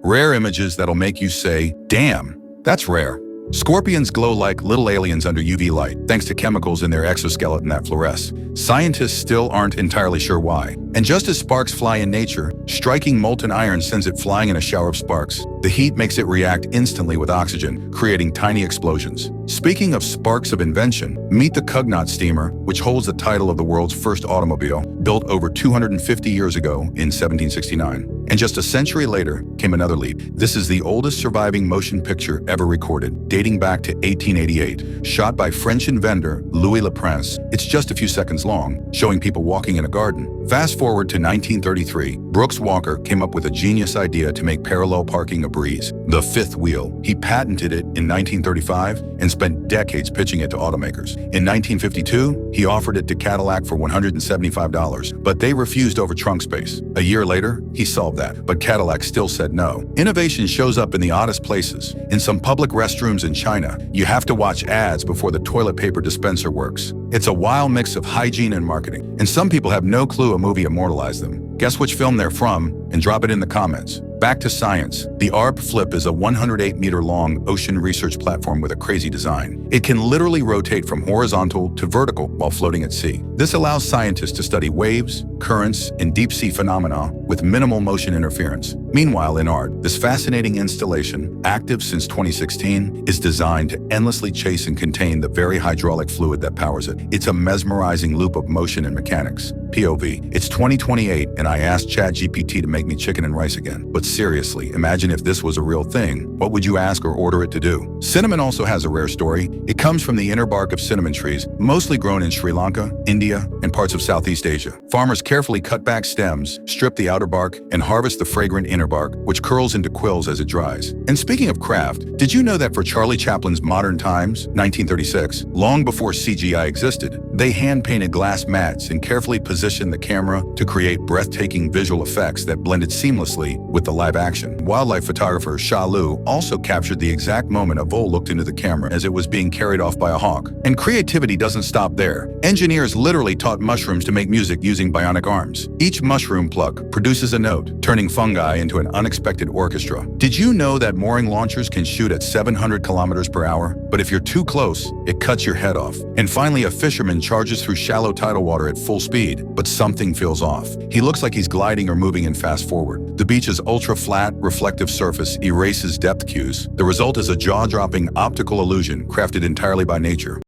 Rare images that'll make you say, damn, that's rare. Scorpions glow like little aliens under UV light, thanks to chemicals in their exoskeleton that fluoresce. Scientists still aren't entirely sure why. And just as sparks fly in nature, striking molten iron sends it flying in a shower of sparks. The heat makes it react instantly with oxygen, creating tiny explosions. Speaking of sparks of invention, meet the Cugnot steamer, which holds the title of the world's first automobile, built over 250 years ago in 1769. And just a century later came another leap. This is the oldest surviving motion picture ever recorded, dating back to 1888, shot by French inventor Louis Le Prince. It's just a few seconds long, showing people walking in a garden. Fast forward to 1933, Brooks Walker came up with a genius idea to make parallel parking a breeze. The fifth wheel. He patented it in 1935 and spent decades pitching it to automakers. In 1952, he offered it to Cadillac for $175, but they refused over trunk space. A year later, he solved that, but Cadillac still said no. Innovation shows up in the oddest places. In some public restrooms in China, you have to watch ads before the toilet paper dispenser works. It's a wild mix of hygiene and marketing, and some people have no clue a movie immortalized them. Guess which film they're from, and drop it in the comments. Back to science. The ARB Flip is a 108-meter-long ocean research platform with a crazy design. It can literally rotate from horizontal to vertical while floating at sea. This allows scientists to study waves, currents, and deep-sea phenomena with minimal motion interference. Meanwhile, in art, this fascinating installation, active since 2016, is designed to endlessly chase and contain the very hydraulic fluid that powers it. It's a mesmerizing loop of motion and mechanics. POV. It's 2028, and I asked ChatGPT to make me chicken and rice again. But seriously, imagine if this was a real thing. What would you ask or order it to do? Cinnamon also has a rare story. It comes from the inner bark of cinnamon trees, mostly grown in Sri Lanka, India, and parts of Southeast Asia. Farmers carefully cut back stems, strip the outer bark, and harvest the fragrant inner bark, which curls into quills as it dries. And speaking of craft, did you know that for Charlie Chaplin's Modern Times, 1936, long before CGI existed, they hand-painted glass mats and carefully positioned the camera to create breathtaking visual effects that blended seamlessly with the live action. Wildlife photographer Xia Lu also captured the exact moment a vole looked into the camera as it was being carried off by a hawk. And creativity doesn't stop there. Engineers literally taught mushrooms to make music using bionic arms. Each mushroom pluck produces a note, turning fungi into an unexpected orchestra. Did you know that mooring launchers can shoot at 700 kilometers per hour? But if you're too close, it cuts your head off. And finally, a fisherman charges through shallow tidal water at full speed, but something feels off. He looks like he's gliding or moving in fast forward. The beach's ultra-flat, reflective surface erases depth cues. The result is a jaw-dropping optical illusion crafted entirely by nature.